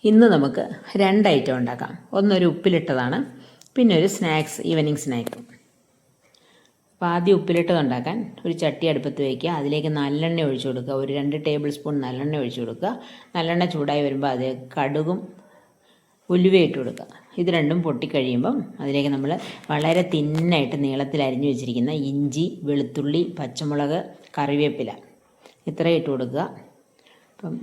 ഇന്ന് നമുക്ക് 2 ഐറ്റം ഉണ്ടാക്കാം. ഒന്നൊരു ഉപ്പിലിട്ടതാണ്, പിന്നെ ഒരു സ്നാക്സ്, ഈവനിങ് സ്നാക്ക്. അപ്പോൾ ആദ്യം ഉപ്പിലിട്ടത് ഉണ്ടാക്കാൻ ഒരു ചട്ടി അടുപ്പത്ത് വയ്ക്കുക. അതിലേക്ക് നല്ലെണ്ണ ഒഴിച്ചു കൊടുക്കുക. ഒരു 2 ടേബിൾ സ്പൂൺ നല്ലെണ്ണ ഒഴിച്ചു കൊടുക്കുക. നല്ലെണ്ണ ചൂടായി വരുമ്പോൾ അത് കടുകും ഉലുവയും ഇട്ട് കൊടുക്കുക. ഇത് രണ്ടും പൊട്ടിക്കഴിയുമ്പം അതിലേക്ക് നമ്മൾ വളരെ തിന്നായിട്ട് നീളത്തിൽ അരിഞ്ഞു വെച്ചിരിക്കുന്ന ഇഞ്ചി, വെളുത്തുള്ളി, പച്ചമുളക്, കറിവേപ്പില ഇത്രയും ഇട്ട് കൊടുക്കുക. അപ്പം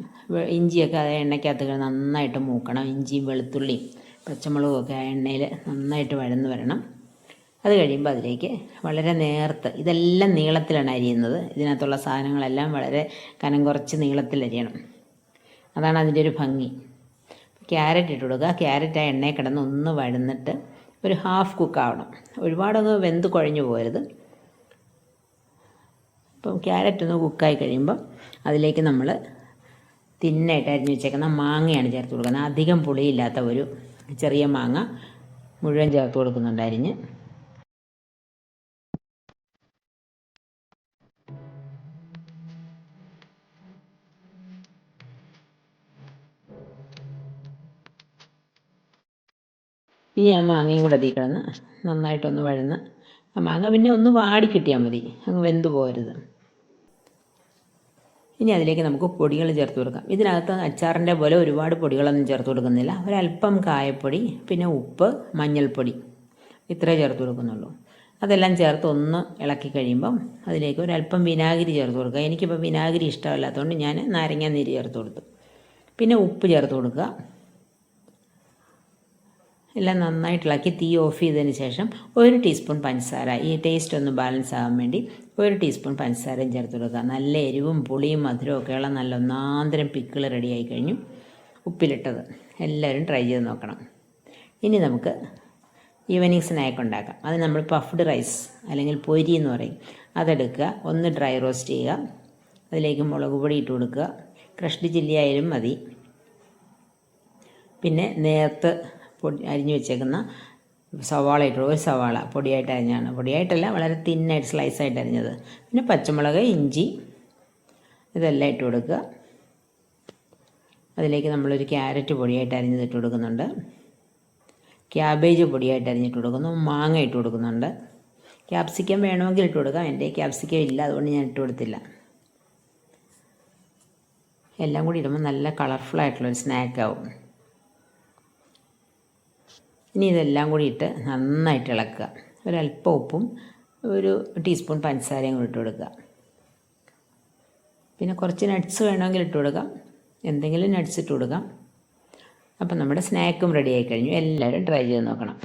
ഇഞ്ചിയൊക്കെ അത് എണ്ണയ്ക്കകത്ത് നന്നായിട്ട് മൂക്കണം. ഇഞ്ചിയും വെളുത്തുള്ളിയും പച്ചമുളകും ഒക്കെ ആ എണ്ണയിൽ നന്നായിട്ട് വഴന്ന് വരണം. അത് കഴിയുമ്പോൾ അതിലേക്ക് വളരെ നേർത്ത്, ഇതെല്ലാം നീളത്തിലാണ് അരിയുന്നത്. ഇതിനകത്തുള്ള സാധനങ്ങളെല്ലാം വളരെ കനം കുറച്ച് നീളത്തിൽ അരിയണം. അതാണ് അതിൻ്റെ ഒരു ഭംഗി. ക്യാരറ്റ് ഇട്ട് കൊടുക്കുക. ക്യാരറ്റ് ആ എണ്ണയിൽ കിടന്ന് ഒന്ന് വഴന്നിട്ട് ഒരു ഹാഫ് കുക്കാവണം. ഒരുപാടൊന്ന് വെന്ത് കുഴഞ്ഞു പോകരുത്. അപ്പം ക്യാരറ്റ് ഒന്ന് കുക്കായി കഴിയുമ്പം അതിലേക്ക് നമ്മൾ തിന്നായിട്ട് അരിഞ്ഞ് വെച്ചേക്കുന്ന മാങ്ങയാണ് ചേർത്ത് കൊടുക്കുന്നത്. അധികം പുളിയില്ലാത്ത ഒരു ചെറിയ മാങ്ങ മുഴുവൻ ചേർത്ത് കൊടുക്കുന്നുണ്ട് അരിഞ്ഞ്. ഇനി ആ മാങ്ങയും കൂടെ അതിൽ കിടന്ന് നന്നായിട്ടൊന്ന് വഴന്ന്, ആ മാങ്ങ പിന്നെ ഒന്ന് വാടി കിട്ടിയാൽ മതി, അങ്ങ് വെന്ത് പോകരുത്. ഇനി അതിലേക്ക് നമുക്ക് പൊടികൾ ചേർത്ത് കൊടുക്കാം. ഇതിനകത്ത് അച്ചാറിൻ്റെ പോലെ ഒരുപാട് പൊടികളൊന്നും ചേർത്ത് കൊടുക്കുന്നില്ല. ഒരല്പം കായപ്പൊടി, പിന്നെ ഉപ്പ്, മഞ്ഞൾപ്പൊടി ഇത്രേ ചേർത്ത് കൊടുക്കുന്നുള്ളൂ. അതെല്ലാം ചേർത്ത് ഒന്ന് ഇളക്കി കഴിയുമ്പം അതിലേക്ക് ഒരല്പം വിനാഗിരി ചേർത്ത് കൊടുക്കുക. എനിക്കിപ്പോൾ വിനാഗിരി ഇഷ്ടമല്ലാത്തതുകൊണ്ട് ഞാൻ നാരങ്ങ നീര് ചേർത്ത് കൊടുത്തു. പിന്നെ ഉപ്പ് ചേർത്ത് കൊടുക്കുക. എല്ലാം നന്നായിട്ട് ഇളക്കി തീ ഓഫ് ചെയ്തതിന് ശേഷം 1 ടീസ്പൂൺ പഞ്ചസാര, ഈ ടേസ്റ്റ് ഒന്ന് ബാലൻസ് ആകാൻ വേണ്ടി 1 ടീസ്പൂൺ പഞ്ചസാരയും ചേർത്ത് കൊടുക്കുക. നല്ല എരിവും പുളിയും മധുരവും ഒക്കെയുള്ള നല്ല ഒന്നാന്തരം പിക്കിൾ റെഡിയായി കഴിഞ്ഞു. ഉപ്പിലിട്ടത് എല്ലാവരും ട്രൈ ചെയ്ത് നോക്കണം. ഇനി നമുക്ക് ഈവനിങ് സ്നാക്ക് ഉണ്ടാക്കാം. അത് നമ്മൾ പഫ്ഡ് റൈസ് അല്ലെങ്കിൽ പൊരി എന്ന് പറയും, അതെടുക്കുക. ഒന്ന് ഡ്രൈ റോസ്റ്റ് ചെയ്യുക. അതിലേക്ക് മുളക് പൊടി ഇട്ട് കൊടുക്കുക. ക്രഷ്ഡ് ചില്ലി ആയാലും മതി. പിന്നെ നേരത്തെ അരിഞ്ഞു വെച്ചേക്കുന്ന സവാള ഇട്ട്, ഒരു സവാള പൊടിയായിട്ട് അരിഞ്ഞാണ്, പൊടിയായിട്ടല്ല വളരെ തിന്നായിട്ട് സ്ലൈസായിട്ട് അരിഞ്ഞത്. പിന്നെ പച്ചമുളക്, ഇഞ്ചി ഇതെല്ലാം ഇട്ട് കൊടുക്കുക. അതിലേക്ക് നമ്മളൊരു ക്യാരറ്റ് പൊടിയായിട്ട് അരിഞ്ഞത് ഇട്ട് കൊടുക്കുന്നുണ്ട്. ക്യാബേജ് പൊടിയായിട്ട് അരിഞ്ഞിട്ട് കൊടുക്കുന്നു. മാങ്ങ ഇട്ട് കൊടുക്കുന്നുണ്ട്. ക്യാപ്സിക്കം വേണമെങ്കിൽ ഇട്ട് കൊടുക്കാം. എൻ്റെ ക്യാപ്സിക്കം ഇല്ല, അതുകൊണ്ട് ഞാൻ ഇട്ട് കൊടുത്തില്ല. എല്ലാം കൂടി ഇടുമ്പോൾ നല്ല കളർഫുള്ളായിട്ടുള്ളൊരു സ്നാക്കാവും. ഇനി ഇതെല്ലാം കൂടി ഇട്ട് നന്നായിട്ട് ഇളക്കുക. ഒരല്പം ഉപ്പും 1 ടീസ്പൂൺ പഞ്ചസാരയും കൂടി ഇട്ട് കൊടുക്കുക. പിന്നെ കുറച്ച് നട്ട്സ് വേണമെങ്കിൽ ഇട്ട് കൊടുക്കാം, എന്തെങ്കിലും നട്ട്സ് ഇട്ട് കൊടുക്കാം. അപ്പം നമ്മുടെ സ്നാക്കും റെഡി ആയി കഴിഞ്ഞു. എല്ലാവരും ട്രൈ ചെയ്ത് നോക്കണം.